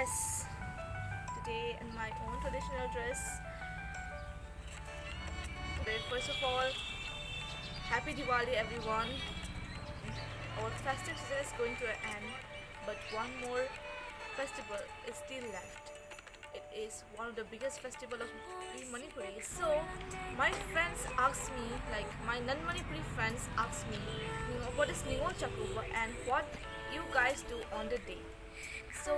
Yes, today in my own traditional dress. First of all, happy Diwali everyone. Our festive season is going to end, but one more festival is still left. It is one of the biggest festival of Manipuri. So my friends ask me, like my non-Manipuri friends ask me, what is Ningol Chakuba and what you guys do on the day. So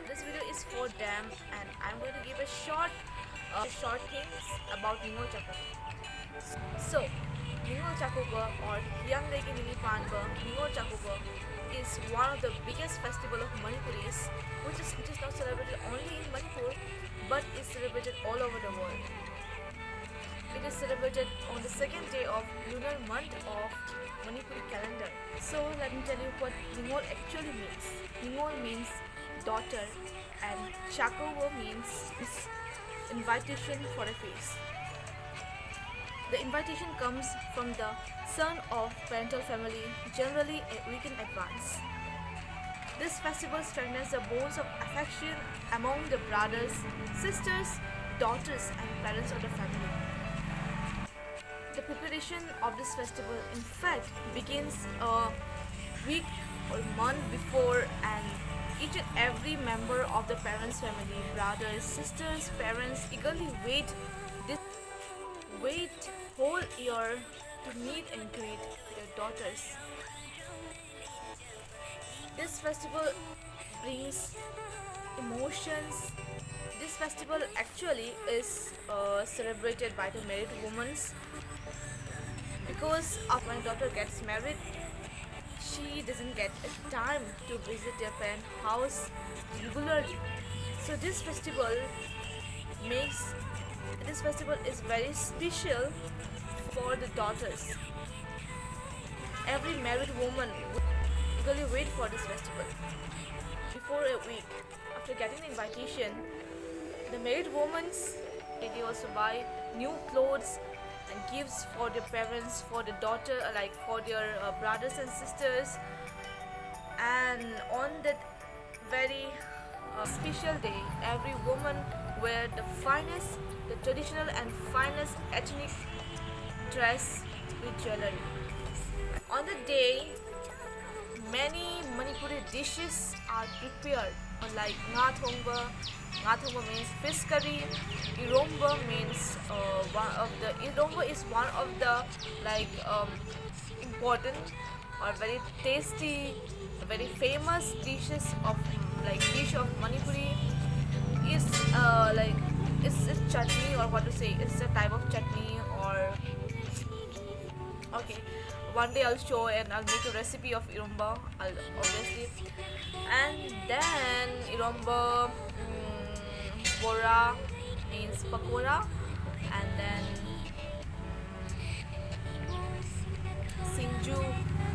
this video is for them, and I'm going to give a short things about Ningol Chakuba. So, Ningol Chakuba or Yang Legi Nini Panba, Ningol Chakuba is one of the biggest festival of Manipuris, which is not celebrated only in Manipur, but is celebrated all over the world. It is celebrated on the second day of lunar month of Manipuri calendar. So let me tell you what Ningol actually means. Ningol means daughter, and Chakuba means invitation for a feast. The invitation comes from the son of parental family, generally a week in advance. This festival strengthens the bonds of affection among the brothers, sisters, daughters, and parents of the family. The preparation of this festival, in fact, begins a week or month before, and each and every member of the parents' family, brothers, sisters, parents eagerly wait whole year to meet and greet their daughters. This festival brings emotions. This festival actually is celebrated by the married women because of when daughter gets married, she doesn't get a time to visit their parent house regularly. So makes this festival is very special for the daughters. Every married woman would eagerly wait for this festival. Before a week after getting the invitation, the married women they also buy new clothes and gifts for their parents, for the daughter, like for their brothers and sisters. And on that very special day, every woman wear the finest, the traditional and finest ethnic dress with jewelry. On the day, many Manipuri dishes are prepared, like nga thongba. Nga thongba means fish curry. Iromba means Iromba is one of the like important or very tasty, very famous dishes of dish of Manipuri. Is like it's a chutney, or what to say, it's a type of chutney. Or okay, one day I'll show and I'll make a recipe of iromba, obviously. And then iromba, bora means pakora, and then Singju.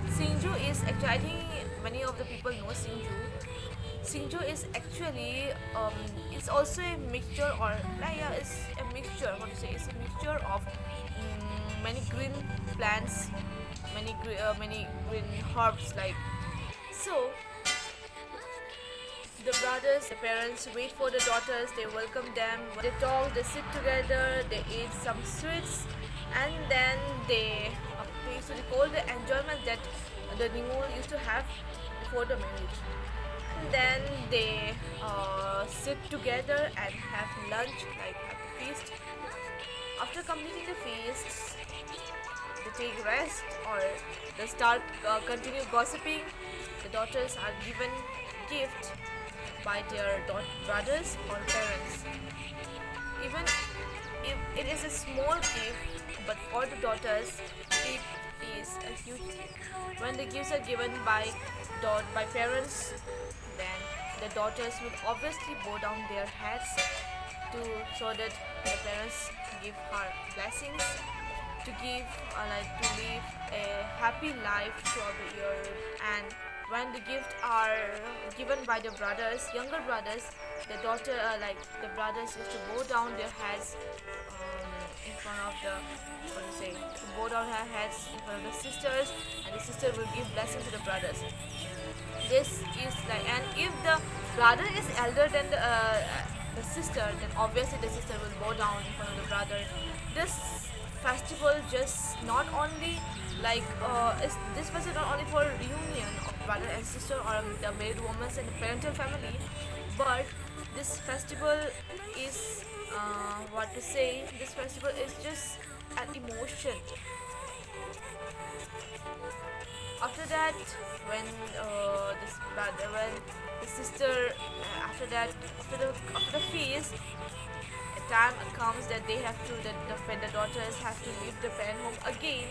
Singju is actually, I think many of the people know Singju. Singju is actually it's also a mixture, or yeah, it's a mixture. What to say? It's a mixture of many green plants, many green herbs. Like so, the brothers, the parents wait for the daughters. They welcome them. They talk. They sit together. They eat some sweets, and then they so they call the enjoyment that the Ningol used to have before the marriage. And then they sit together and have lunch, like have the feast. After completing the feast, they take rest or they start continue gossiping. The daughters are given gift by their brothers or parents. Even if it is a small gift, but for the daughters, it is a huge gift. When the gifts are given by parents, then the daughters will obviously bow down their heads so that the parents give her blessings to give to live a happy life throughout the year. And when the gifts are given by the brothers, younger brothers, the brothers used to bow down their heads in front of the to bow down her heads in front of the sisters, and the sister will give blessing to the brothers. This is and if the brother is elder than the sister, then obviously the sister will bow down in front of the brother. This festival just not only like is this festival not only for reunion of brother and sister or the married women and the parental family, but this festival is what to say. This festival is just an emotion. After that, when this brother, when the sister, after the feast, a time comes that they have to, that the daughters have to leave the parent home again,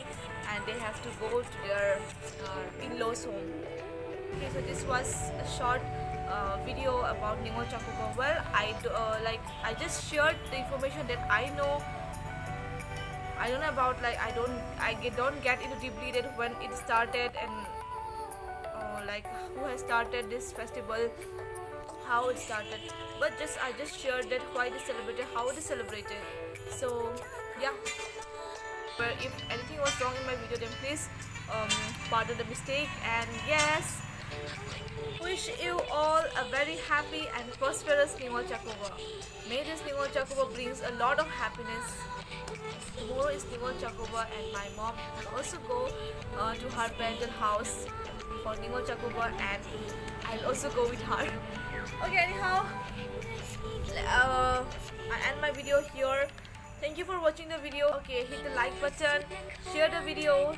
and they have to go to their in-laws home. Okay, so this was a short video about Ningol Chakuba. Well, I just shared the information that I know. I don't know about, like, don't get into deeply that when it started and like who has started this festival, how it started. But I just shared that why they celebrated, how they celebrated. So yeah. But if anything was wrong in my video, then please pardon the mistake. And yes, wish you all a very happy and prosperous Ningol Chakuba. May this Ningol Chakuba brings a lot of happiness. Tomorrow is Ningol Chakuba, and my mom will also go to her parental house for Ningol Chakuba, and I'll also go with her. Okay, anyhow, I end my video here. Thank you for watching the video. Okay, hit the like button, share the video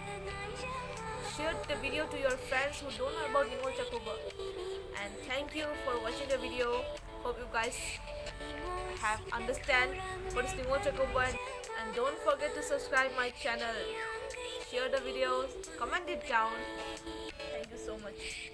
to your friends who don't know about Ningol Chakuba. And thank you for watching the video. Hope you guys have understand what is Ningol Chakuba. And don't forget to subscribe my channel. Share the videos, comment it down. Thank you so much.